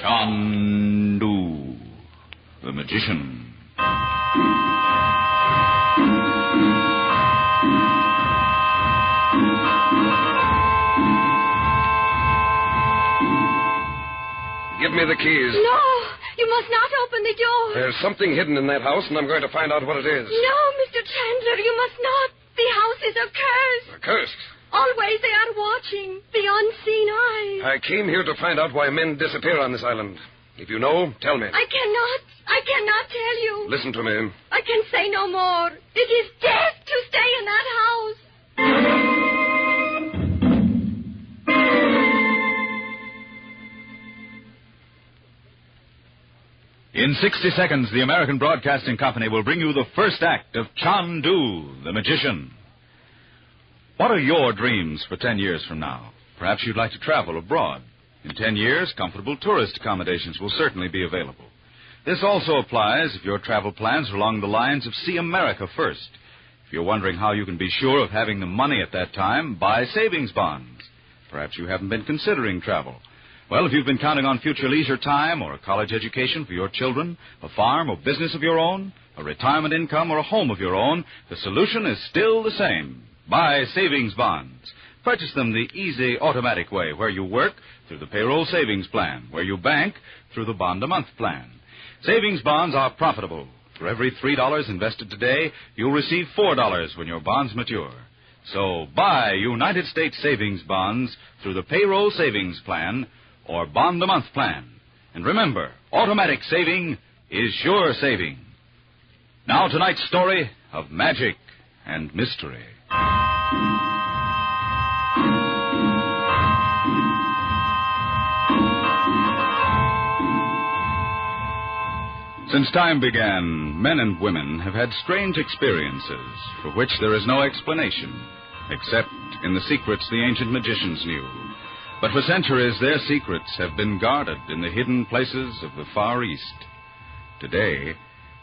Chandu, the magician. Give me the keys. No, you must not open the door. There's something hidden in that house, and I'm going to find out what it is. No, Mr. Chandler, you must not. The house is accursed. Accursed? Always they are watching, the unseen eye. I came here to find out why men disappear on this island. If you know, tell me. I cannot tell you. Listen to me. I can say no more. It is death to stay in that house. In 60 seconds, the American Broadcasting Company will bring you the first act of Chandu, the magician. What are your dreams for 10 years from now? Perhaps you'd like to travel abroad. In 10 years, comfortable tourist accommodations will certainly be available. This also applies if your travel plans are along the lines of see America first. If you're wondering how you can be sure of having the money at that time, buy savings bonds. Perhaps you haven't been considering travel. Well, if you've been counting on future leisure time or a college education for your children, a farm or business of your own, a retirement income or a home of your own, the solution is still the same. Buy savings bonds. Purchase them the easy, automatic way, where you work through the payroll savings plan, where you bank through the bond-a-month plan. Savings bonds are profitable. For every $3 invested today, you'll receive $4 when your bonds mature. So buy United States savings bonds through the payroll savings plan or bond-a-month plan. And remember, automatic saving is sure saving. Now tonight's story of magic and mystery. Since time began, men and women have had strange experiences for which there is no explanation, except in the secrets the ancient magicians knew. But for centuries, their secrets have been guarded in the hidden places of the Far East. Today,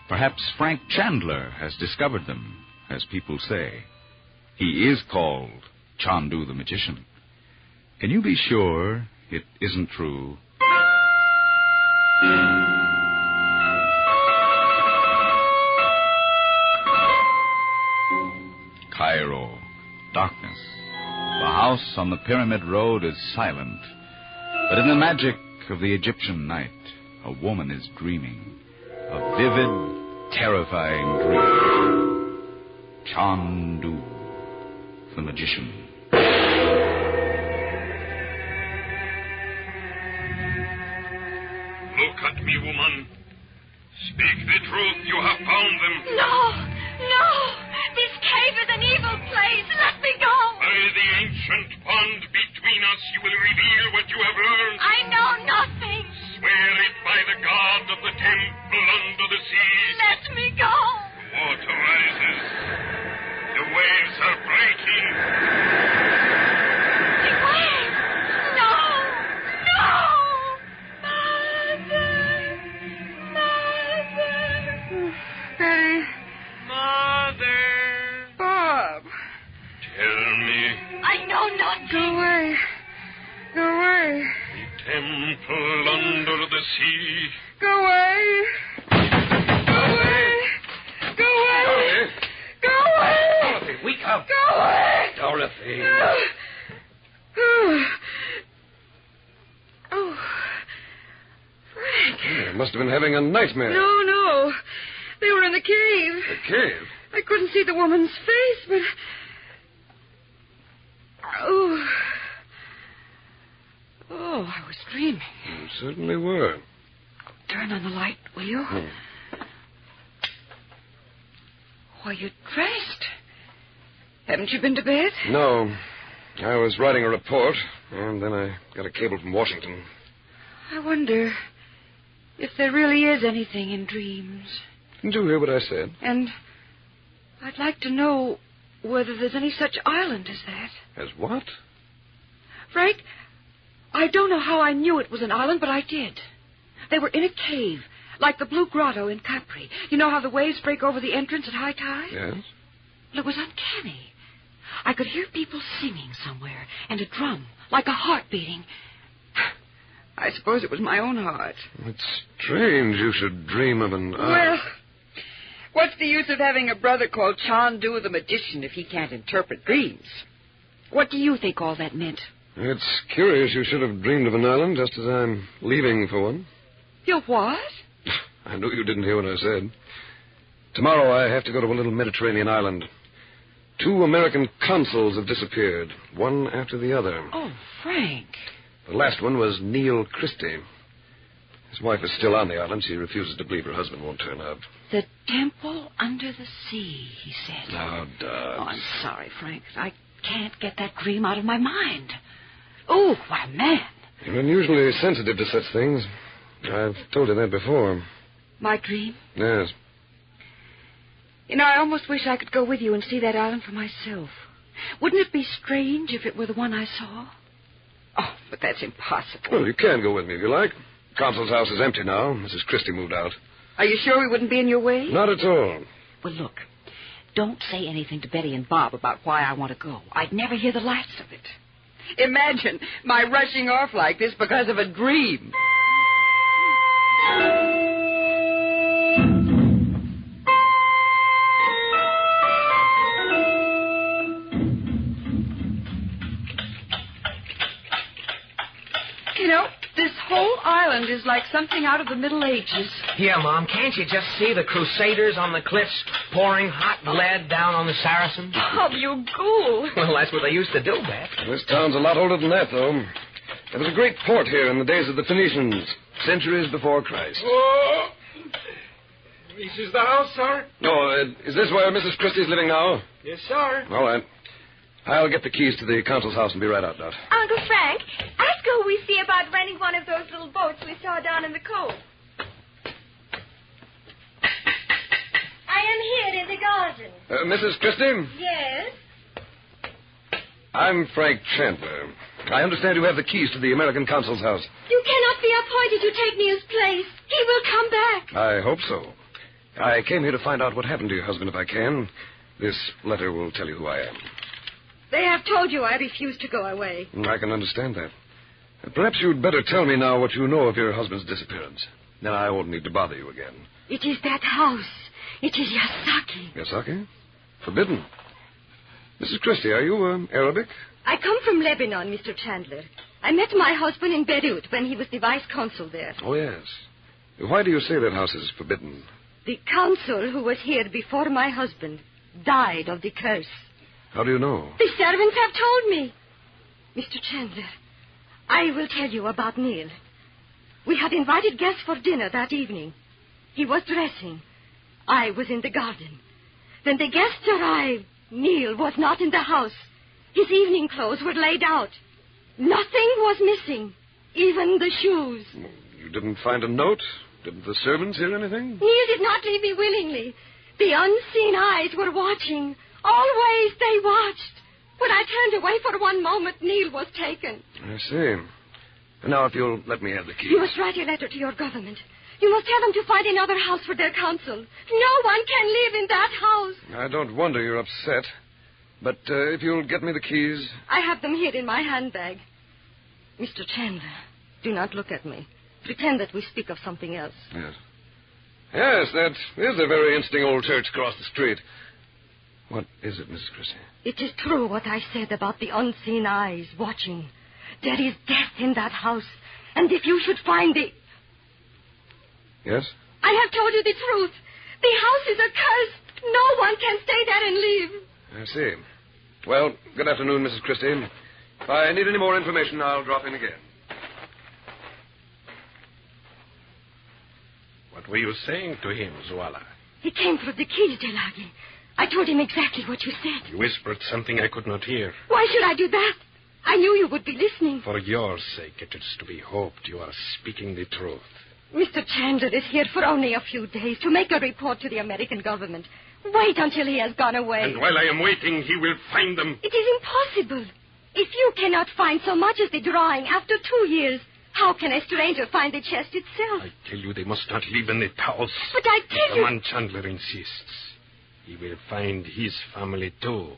perhaps Frank Chandler has discovered them, as people say. He is called Chandu the Magician. Can you be sure it isn't true? Cairo, darkness. The house on the Pyramid Road is silent. But in the magic of the Egyptian night, a woman is dreaming. A vivid, terrifying dream. Chandu, the magician. Look at me, woman. Speak the truth. You have found them. No. This cave is an evil place. Let me go. By the ancient bond between us, you will reveal what you have learned. I know nothing. Swear it by the god of the temple under the sea. Let me go. The water rises. The waves are breaking. The waves. No. Betty. Mother. Bob. Tell me. I know nothing. Go away. The temple under the sea. Go away. Dorothy, wake up. Go away. Dorothy. Oh, Frank. You must have been having a nightmare. No. They were in the cave. The cave? I couldn't see the woman's face, but... Oh, I was dreaming. You certainly were. Turn on the light, will you? Why, you're dressed. Haven't you been to bed? No. I was writing a report, and then I got a cable from Washington. I wonder if there really is anything in dreams. Didn't you hear what I said? And I'd like to know whether there's any such island as that. As what? Frank, I don't know how I knew it was an island, but I did. They were in a cave, like the Blue Grotto in Capri. You know how the waves break over the entrance at high tide? Yes. Well, it was uncanny. I could hear people singing somewhere, and a drum, like a heart beating. I suppose it was my own heart. It's strange you should dream of an... Well, what's the use of having a brother called Chandu the magician if he can't interpret dreams? What do you think all that meant? It's curious you should have dreamed of an island just as I'm leaving for one. You what? I knew you didn't hear what I said. Tomorrow I have to go to a little Mediterranean island. 2 American consuls have disappeared, one after the other. Oh, Frank. The last one was Neil Christie. His wife is still on the island. She refuses to believe her husband won't turn up. The temple under the sea, he said. Oh, Dad. Oh, I'm sorry, Frank. I can't get that dream out of my mind. Oh, what a man. You're unusually sensitive to such things. I've told you that before. My dream? Yes. You know, I almost wish I could go with you and see that island for myself. Wouldn't it be strange if it were the one I saw? Oh, but that's impossible. Well, you can go with me if you like. The consul's house is empty now. Mrs. Christie moved out. Are you sure we wouldn't be in your way? Not at all. Well, look, don't say anything to Betty and Bob about why I want to go. I'd never hear the last of it. Imagine my rushing off like this because of a dream. You know, this whole island is like something out of the Middle Ages. Yeah, Mom, can't you just see the crusaders on the cliffs pouring hot lead down on the Saracens? Bob, you ghoul. Well, that's what they used to do, Beth. This town's a lot older than that, though. There was a great port here in the days of the Phoenicians, centuries before Christ. Oh! This is the house, sir? No, is this where Mrs. Christie's living now? Yes, sir. All right. I'll get the keys to the consul's house and be right out, Dot. Uncle Frank, ask who we see about renting one of those little boats we saw down in the cove. I am here in the garden. Mrs. Christie? Yes? I'm Frank Chandler. I understand you have the keys to the American consul's house. You cannot be appointed to take Neil's place. He will come back. I hope so. I came here to find out what happened to your husband if I can. This letter will tell you who I am. They have told you I refuse to go away. I can understand that. Perhaps you'd better tell me now what you know of your husband's disappearance. Then I won't need to bother you again. It is that house. It is Yasaki. Yasaki? Forbidden. Mrs. Christie, are you Arabic? I come from Lebanon, Mr. Chandler. I met my husband in Beirut when he was the vice consul there. Oh, yes. Why do you say that house is forbidden? The consul who was here before my husband died of the curse. How do you know? The servants have told me. Mr. Chandler, I will tell you about Neil. We had invited guests for dinner that evening. He was dressing. I was in the garden. When the guests arrived, Neil was not in the house. His evening clothes were laid out. Nothing was missing, even the shoes. You didn't find a note? Didn't the servants hear anything? Neil did not leave me willingly. The unseen eyes were watching. Always they watched. When I turned away for one moment, Neil was taken. I see. Now, if you'll let me have the keys. You must write a letter to your government. You must tell them to find another house for their consul. No one can live in that house. I don't wonder you're upset. But if you'll get me the keys... I have them here in my handbag. Mr. Chandler, do not look at me. Pretend that we speak of something else. Yes. Yes, that is a very interesting old church across the street. What is it, Mrs. Christie? It is true what I said about the unseen eyes watching. There is death in that house. And if you should find the... Yes? I have told you the truth. The house is accursed. No one can stay there and leave. I see. Well, good afternoon, Mrs. Christie. If I need any more information, I'll drop in again. What were you saying to him, Zuala? He came for the keys, Delagi. I told him exactly what you said. You whispered something I could not hear. Why should I do that? I knew you would be listening. For your sake, it is to be hoped you are speaking the truth. Mr. Chandler is here for only a few days to make a report to the American government. Wait until he has gone away. And while I am waiting, he will find them. It is impossible. If you cannot find so much as the drawing after 2 years, how can a stranger find the chest itself? I tell you, they must not live in the house. But I tell you... The man Chandler insists. He will find his family, too,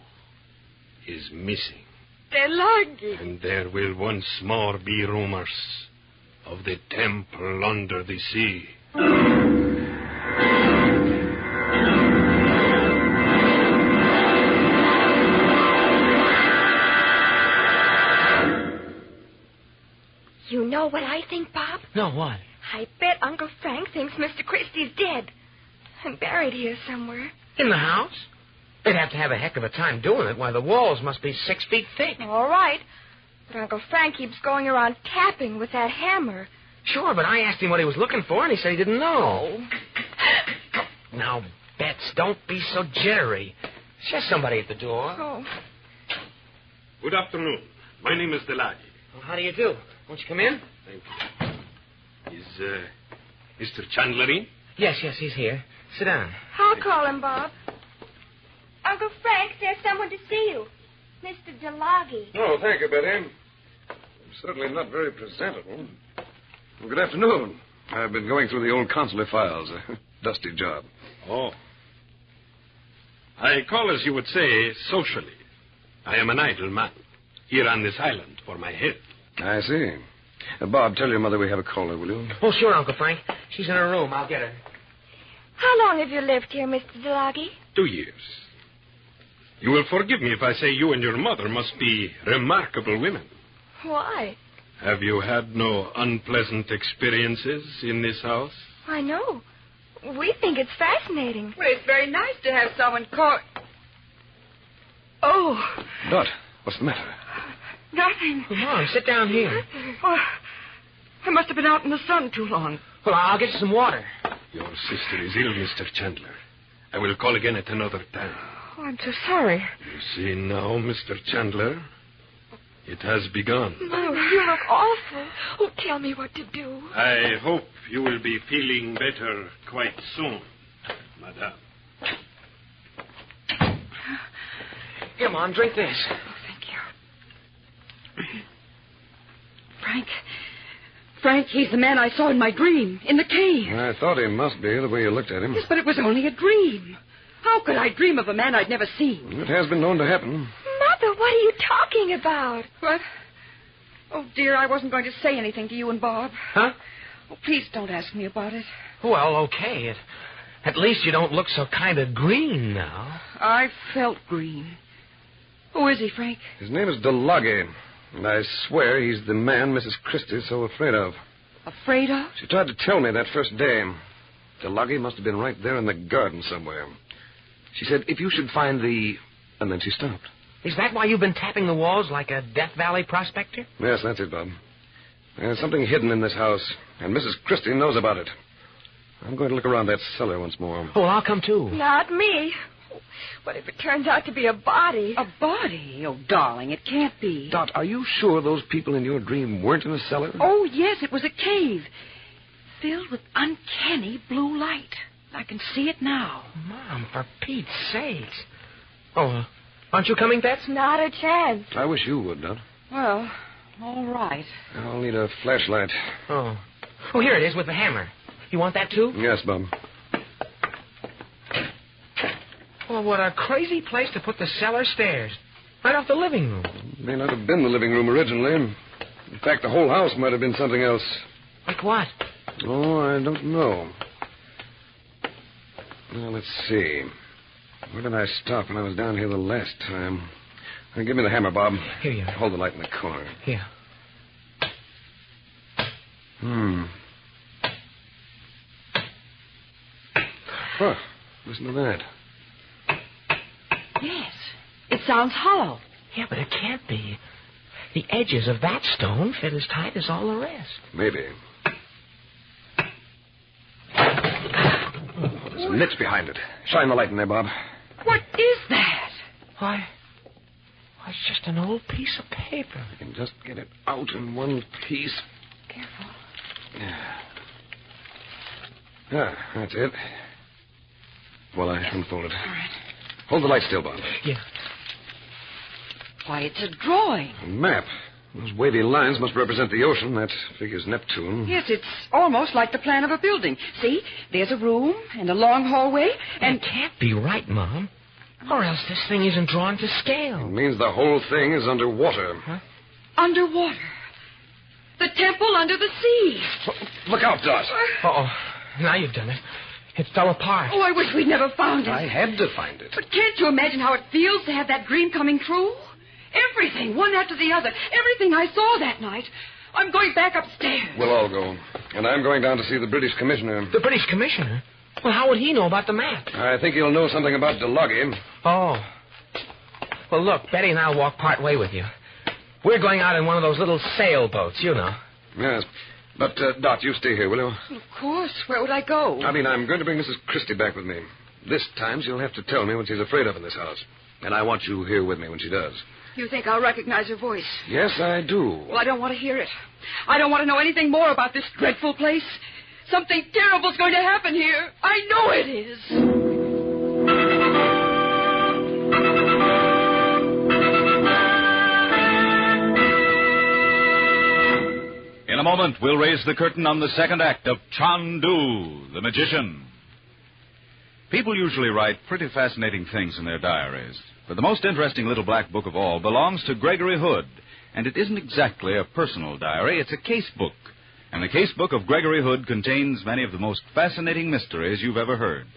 is missing. Delagi. And there will once more be rumors. of the temple under the sea. You know what I think, Bob? No, what? I bet Uncle Frank thinks Mr. Christie's dead and buried here somewhere. In the house? They'd have to have a heck of a time doing it. Why, the walls must be 6 feet thick. All right. But Uncle Frank keeps going around tapping with that hammer. Sure, but I asked him what he was looking for, and he said he didn't know. Now, Bets, don't be so jittery. It's just somebody at the door. Oh. Good afternoon. My name is Delagi. Well, how do you do? Won't you come in? Thank you. Is Mr. Chandler in? Yes, he's here. Sit down. I'll call him, Bob. Uncle Frank, there's someone to see you. Mr. DeLoggy. Oh, thank you, Betty. I'm certainly not very presentable. Well, good afternoon. I've been going through the old consular files. A dusty job. Oh. I call, as you would say, socially. I am an idle man, here on this island for my health. I see. Bob, tell your mother we have a caller, will you? Oh, sure, Uncle Frank. She's in her room. I'll get her. How long have you lived here, Mr. DeLoggy? 2 years. You will forgive me if I say you and your mother must be remarkable women. Why? Have you had no unpleasant experiences in this house? I know. We think it's fascinating. Well, it's very nice to have someone call... Oh, Dot, what's the matter? nothing. Come on, sit down here. Oh, I must have been out in the sun too long. Well, I'll get you some water. Your sister is ill, Mr. Chandler. I will call again at another time. Oh, I'm so sorry. You see now, Mr. Chandler, it has begun. Oh, you look awful. Oh, tell me what to do. I hope you will be feeling better quite soon, madame. Here, Mom, drink this. Oh, thank you. Frank, he's the man I saw in my dream, in the cave. I thought he must be, the way you looked at him. Yes, but it was only a dream. How could I dream of a man I'd never seen? It has been known to happen. Mother, what are you talking about? What? Oh, dear, I wasn't going to say anything to you and Bob. Huh? Oh, please don't ask me about it. Well, okay. At least you don't look so kind of green now. I felt green. Who is he, Frank? His name is DeLoggy, and I swear he's the man Mrs. Christie's so afraid of. Afraid of? She tried to tell me that first day. DeLoggy must have been right there in the garden somewhere. She said, if you should find the... And then she stopped. Is that why you've been tapping the walls like a Death Valley prospector? Yes, that's it, Bob. There's something hidden in this house, and Mrs. Christie knows about it. I'm going to look around that cellar once more. Oh, well, I'll come too. Not me. What if it turns out to be a body? A body? Oh, darling, it can't be. Dot, are you sure those people in your dream weren't in a cellar? Oh, yes, it was a cave. Filled with uncanny blue light. I can see it now. Mom, for Pete's sakes. Oh, aren't you coming, Bets? Not a chance. I wish you would, Dot. Well, all right. I'll need a flashlight. Oh. Oh, here it is with the hammer. You want that, too? Yes, Bob. Well, what a crazy place to put the cellar stairs. Right off the living room. It may not have been the living room originally. In fact, the whole house might have been something else. Like what? Oh, I don't know. Well, let's see. Where did I stop when I was down here the last time? Give me the hammer, Bob. Here you are. Hold the light in the corner. Here. Huh. Listen to that. Yes. It sounds hollow. Yeah, but it can't be. The edges of that stone fit as tight as all the rest. Maybe. There's a niche behind it. Shine the light in there, Bob. What is that? Why, it's just an old piece of paper. I can just get it out in one piece. Careful. Yeah. Ah, that's it. Well, I unfold it. All right. Hold the light still, Bob. Yeah. Why, it's a drawing. A map. Those wavy lines must represent the ocean. That figures Neptune. Yes, it's almost like the plan of a building. See, there's a room and a long hallway, and... It can't be right, Mom. Or else this thing isn't drawn to It scale. means the whole thing is underwater. Huh? Underwater. The temple under the sea. Look out, Dot. Uh-oh. Now you've done it. It fell apart. Oh, I wish we'd never found it. I had to find it. But can't you imagine how it feels to have that dream coming true? Everything, one after the other. Everything I saw that night. I'm going back upstairs. We'll all go. And I'm going down to see the British commissioner. The British commissioner? Well, how would he know about the map? I think he'll know something about DeLoggy. Oh. Well, look, Betty and I'll walk part way with you. We're going out in one of those little sailboats, you know. Yes. But, Dot, you stay here, will you? Of course. Where would I go? I'm going to bring Mrs. Christie back with me. This time she'll have to tell me what she's afraid of in this house. And I want you here with me when she does. You think I'll recognize her voice? Yes, I do. Well, I don't want to hear it. I don't want to know anything more about this dreadful place. Something terrible's going to happen here. I know it is. In a moment, we'll raise the curtain on the second act of Chandu, the Magician. People usually write pretty fascinating things in their diaries, but the most interesting little black book of all belongs to Gregory Hood, and it isn't exactly a personal diary, it's a case book. And the case book of Gregory Hood contains many of the most fascinating mysteries you've ever heard.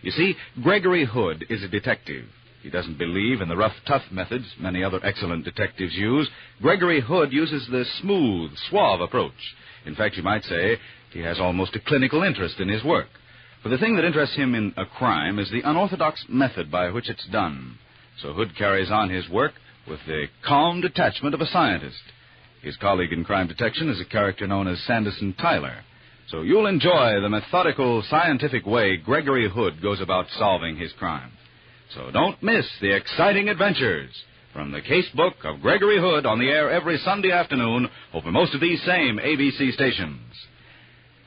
You see, Gregory Hood is a detective. He doesn't believe in the rough, tough methods many other excellent detectives use. Gregory Hood uses the smooth, suave approach. In fact, you might say he has almost a clinical interest in his work. For the thing that interests him in a crime is the unorthodox method by which it's done. So Hood carries on his work with the calm detachment of a scientist. His colleague in crime detection is a character known as Sanderson Tyler. So you'll enjoy the methodical, scientific way Gregory Hood goes about solving his crime. So don't miss the exciting adventures from the case book of Gregory Hood, on the air every Sunday afternoon over most of these same ABC stations.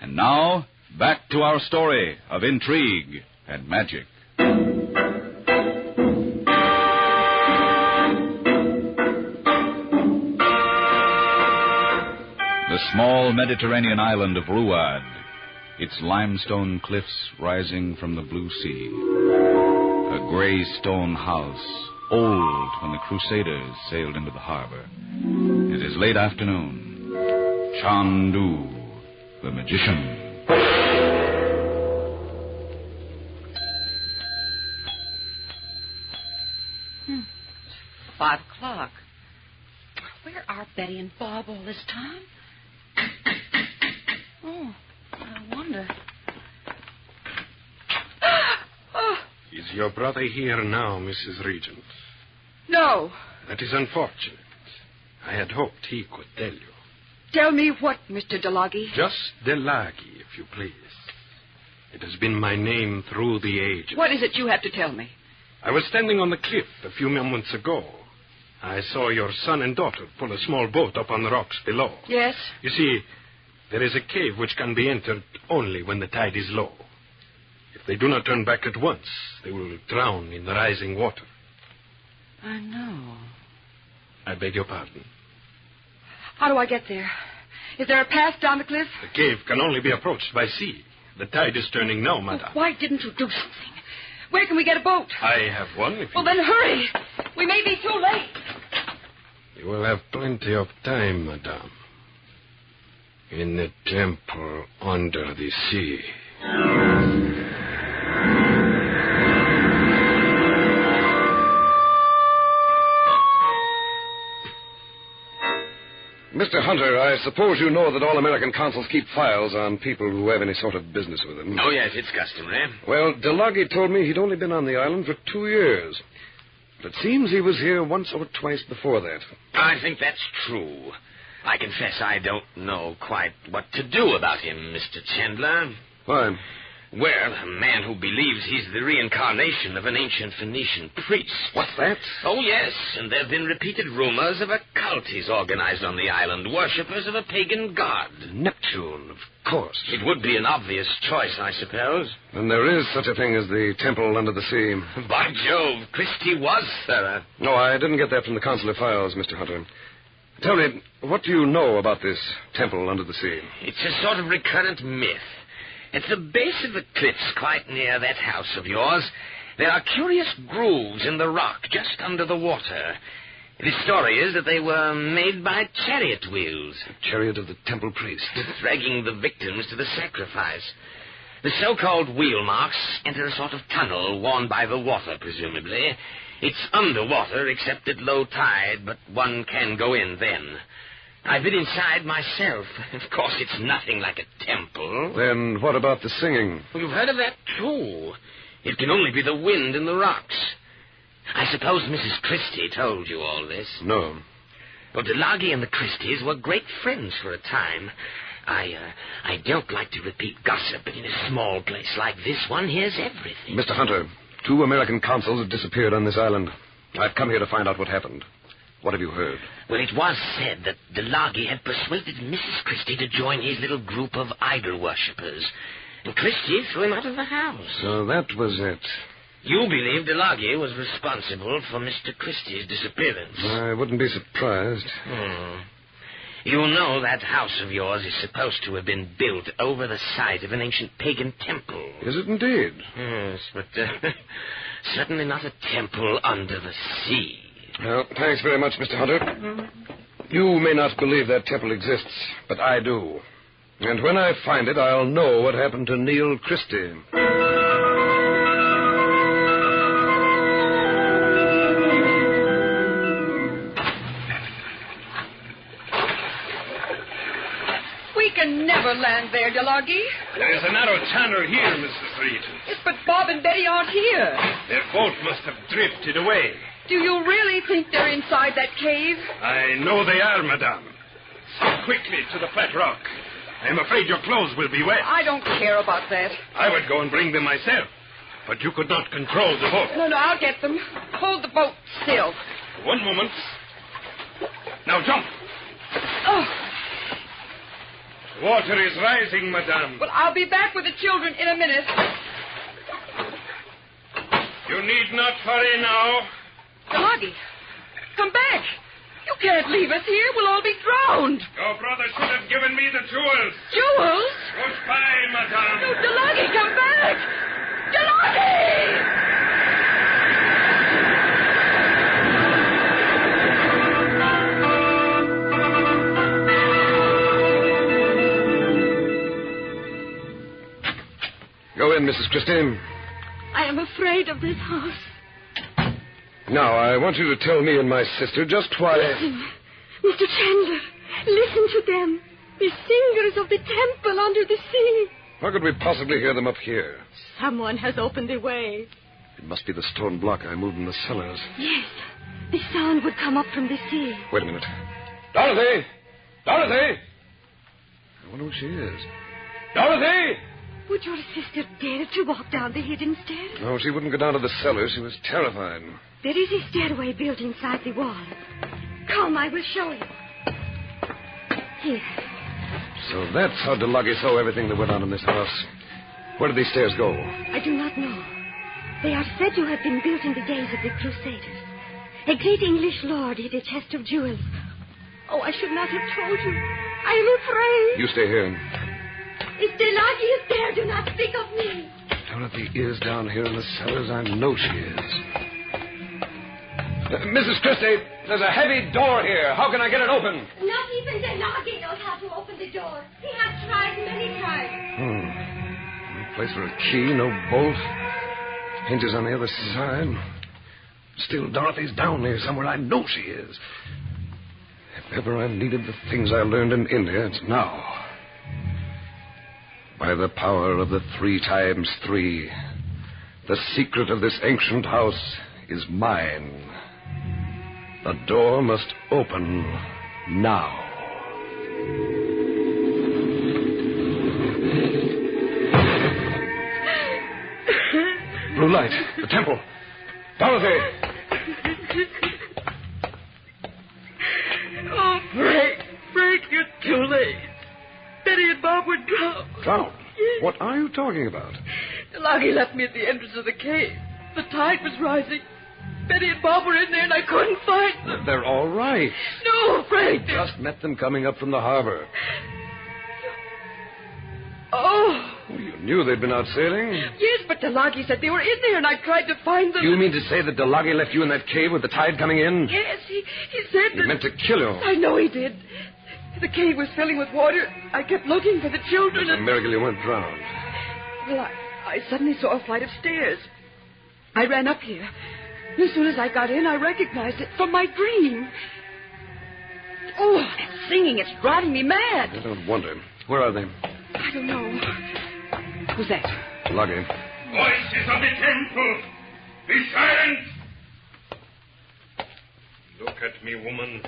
And now, back to our story of intrigue and magic. The small Mediterranean island of Ruad, its limestone cliffs rising from the blue sea. A gray stone house, old when the Crusaders sailed into the harbor. It is late afternoon. Chandu, the magician. 5 o'clock. Where are Betty and Bob all this time? Oh, I wonder. Oh. Is your brother here now, Mrs. Regent? No. That is unfortunate. I had hoped he could tell you. Tell me what, Mr. DeLoggy? Just DeLoggy, if you please. It has been my name through the ages. What is it you have to tell me? I was standing on the cliff a few moments ago. I saw your son and daughter pull a small boat up on the rocks below. Yes? You see, there is a cave which can be entered only when the tide is low. If they do not turn back at once, they will drown in the rising water. I know. I beg your pardon. How do I get there? Is there a path down the cliff? The cave can only be approached by sea. The tide is turning now, madame. Oh, why didn't you do something? Where can we get a boat? I have one, if you... Well, then hurry. We may be too late. You will have plenty of time, madame. In the temple under the sea. Mr. Hunter, I suppose you know that all American consuls keep files on people who have any sort of business with them. Oh, yes, it's customary. Well, DeLoggy told me he'd only been on the island for 2 years. But it seems he was here once or twice before that. I think that's true. I confess I don't know quite what to do about him, Mr. Chandler. Why? Well, a man who believes he's the reincarnation of an ancient Phoenician priest. What's that? Oh, yes, and there have been repeated rumors of a cult he's organized on the island, worshippers of a pagan god. Neptune, of course. It would be an obvious choice, I suppose. And there is such a thing as the temple under the sea. By Jove, Christie was thorough. No, I didn't get that from the consular files, Mr. Hunter. Tell me, what do you know about this temple under the sea? It's a sort of recurrent myth. At the base of the cliffs, quite near that house of yours, there are curious grooves in the rock just under the water. The story is that they were made by chariot wheels. The chariot of the temple priest. Dragging the victims to the sacrifice. The so-called wheel marks enter a sort of tunnel worn by the water, presumably. It's underwater except at low tide, but one can go in then. I've been inside myself. Of course, it's nothing like a temple. Then what about the singing? You've heard of that, too. It can only be the wind in the rocks. I suppose Mrs. Christie told you all this. No. Well, DeLaggy and the Christies were great friends for a time. I don't like to repeat gossip, but in a small place like this, one hears everything. Mr. Hunter, 2 American consuls have disappeared on this island. I've come here to find out what happened. What have you heard? Well, it was said that DeLaggy had persuaded Mrs. Christie to join his little group of idol worshippers. And Christie threw him out of the house. So that was it. You believe DeLaggy was responsible for Mr. Christie's disappearance. I wouldn't be surprised. You know that house of yours is supposed to have been built over the site of an ancient pagan temple. Is it indeed? Yes, but certainly not a temple under the sea. Well, thanks very much, Mr. Hunter. You may not believe that temple exists, but I do. And when I find it, I'll know what happened to Neil Christie. We can never land there, DeLaggy. There is a narrow channel here, Mrs. Reed. Yes, but Bob and Betty aren't here. Their boat must have drifted away. Do you really think they're inside that cave? I know they are, madame. Slip quickly to the flat rock. I'm afraid your clothes will be wet. I don't care about that. I would go and bring them myself, but you could not control the boat. No, I'll get them. Hold the boat still. One moment. Now jump. Oh, Water is rising, madame. well, I'll be back with the children in a minute. You need not hurry now. DeLaggy, come back. You can't leave us here. We'll all be drowned. Your brother should have given me the jewels. Jewels? Goodbye, madame. No, DeLaggy, come back. DeLaggy! Go in, Mrs. Christie. I am afraid of this house. Now, I want you to tell me and my sister just why... Listen, Mr. Chandler, listen to them. The singers of the temple under the sea. How could we possibly hear them up here? Someone has opened the way. It must be the stone block I moved in the cellars. Yes, the sound would come up from the sea. Wait a minute. Dorothy! Dorothy! I wonder who she is. Dorothy! Would your sister dare to walk down the hidden stairs? No, she wouldn't go down to the cellar. She was terrified. There is a stairway built inside the wall. Come, I will show you. Here. So that's how DeLaggy saw everything that went on in this house. Where did these stairs go? I do not know. They are said to have been built in the days of the Crusaders. A great English lord hid a chest of jewels. Oh, I should not have told you. I am afraid. You stay here. If DeLaggy is there, do not speak of me. Dorothy is down here in the cellars. I know she is. Mrs. Christie, there's a heavy door here. How can I get it open? Not even DeLaggy knows how to open the door. He has tried many times. No place for a key, no bolt. Hinges on the other side. Still, Dorothy's down there somewhere. I know she is. If ever I needed the things I learned in India, it's now. By the power of the 3 times 3, the secret of this ancient house is mine. The door must open now. Blue light, the temple. Dorothy! Oh, Frank, you're too late. Betty and Bob were drowned. Drowned? What are you talking about? DeLaggy left me at the entrance of the cave. The tide was rising. Betty and Bob were in there, and I couldn't find them. They're all right. No, Frank. Just met them coming up from the harbor. Oh. You Knew they'd been out sailing. Yes, but Delagi said they were in there, and I tried to find them. You mean to say that Delagi left you in that cave with the tide coming in? Yes, he said He that... meant to kill you. I know he did. The cave was filling with water. I kept looking for the children It's a and... miracle you weren't drowned. Well, I suddenly saw a flight of stairs. I ran up here. As soon as I got in, I recognized it from my dream. Oh, that singing, it's driving me mad. I don't wonder. Where are they? I don't know. Who's that? Delagi. Voices of the temple! Be silent! Look at me, woman.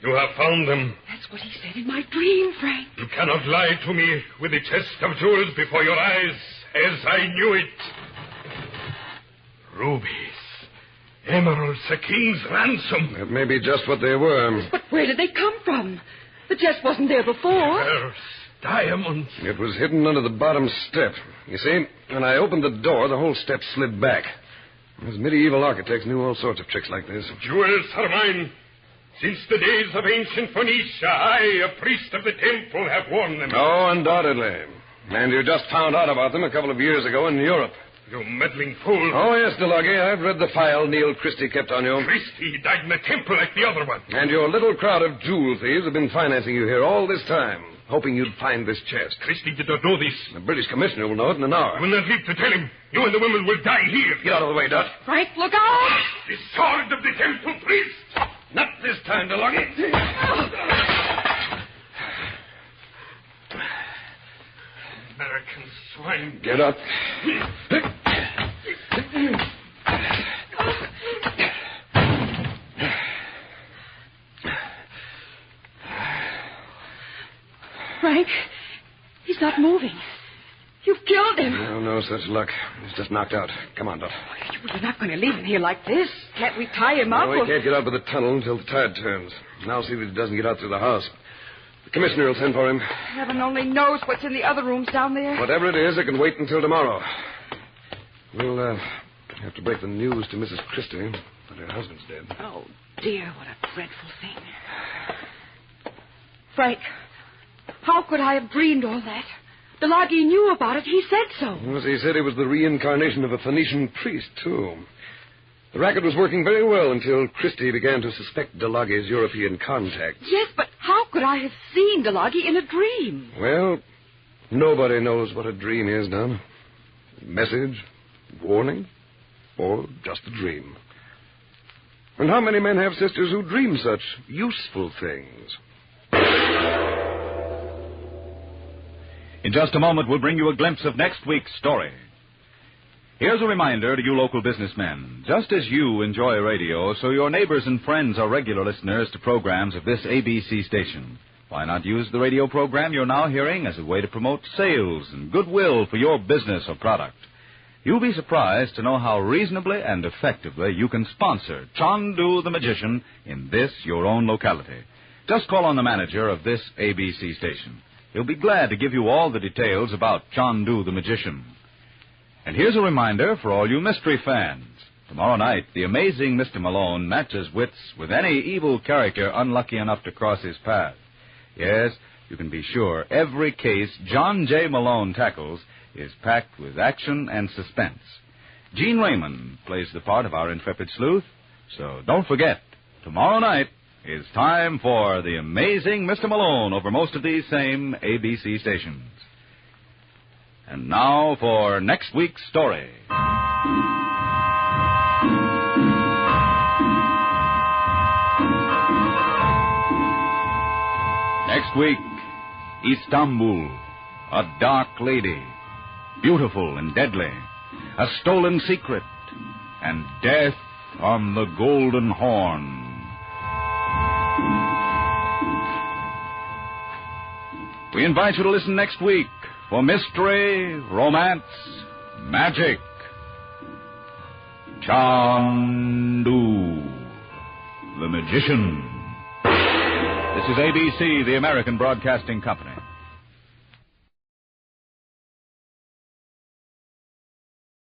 You have found them. That's what he said in my dream, Frank. You cannot lie to me with the chest of jewels before your eyes, as I knew it. Rubies. Emeralds, a king's ransom. That may be just what they were. But where did they come from? The chest wasn't there before. Pearls, diamonds. It was hidden under the bottom step. You see, when I opened the door, the whole step slid back. Those medieval architects knew all sorts of tricks like this. Jewels are mine. Since the days of ancient Phoenicia, I, a priest of the temple, have worn them. Oh, undoubtedly. And you just found out about them a couple of years ago in Europe. You meddling fool. Oh, yes, Delagi, I've read the file Neil Christie kept on you. Christie died in the temple like the other one. And your little crowd of jewel thieves have been financing you here all this time, hoping you'd find this chest. Christie did not know this. The British commissioner will know it in an hour. I will not live to tell him. You and the women will die here. Get out of the way, Dot. Frank, look out! The sword of the temple priest. Not this time, Delagi. American swine. Get up. Frank, he's not moving. You've killed him. No such luck. He's just knocked out. Come on, Dot. You're not going to leave him here like this. Can't we tie him up? No, he can't get out of the tunnel until the tide turns. And I'll see that he doesn't get out through the house. The commissioner will send for him. Heaven only knows what's in the other rooms down there. Whatever it is, it can wait until tomorrow. We'll have to break the news to Mrs. Christie that her husband's dead. Oh, dear, what a dreadful thing. Frank, how could I have dreamed all that? Delagi knew about it. He said so. Yes, he said he was the reincarnation of a Phoenician priest, too. The racket was working very well until Christie began to suspect Delagi's European contacts. Yes, but how could I have seen Delagi in a dream? Well, nobody knows what a dream is, Don. Message, warning, or just a dream. And how many men have sisters who dream such useful things? In just a moment, we'll bring you a glimpse of next week's story. Here's a reminder to you local businessmen. Just as you enjoy radio, so your neighbors and friends are regular listeners to programs of this ABC station. Why not use the radio program you're now hearing as a way to promote sales and goodwill for your business or product? You'll be surprised to know how reasonably and effectively you can sponsor Chandu the Magician in this, your own locality. Just call on the manager of this ABC station. He'll be glad to give you all the details about Chandu the Magician. And here's a reminder for all you mystery fans. Tomorrow night, the amazing Mr. Malone matches wits with any evil character unlucky enough to cross his path. Yes, you can be sure every case John J. Malone tackles is packed with action and suspense. Gene Raymond plays the part of our intrepid sleuth, so don't forget, tomorrow night is time for the amazing Mr. Malone over most of these same ABC stations. And now for next week's story. Next week, Istanbul, a dark lady, beautiful and deadly, a stolen secret, and death on the Golden Horn. We invite you to listen next week for mystery, romance, magic, Chandu, the Magician. This is ABC, the American Broadcasting Company.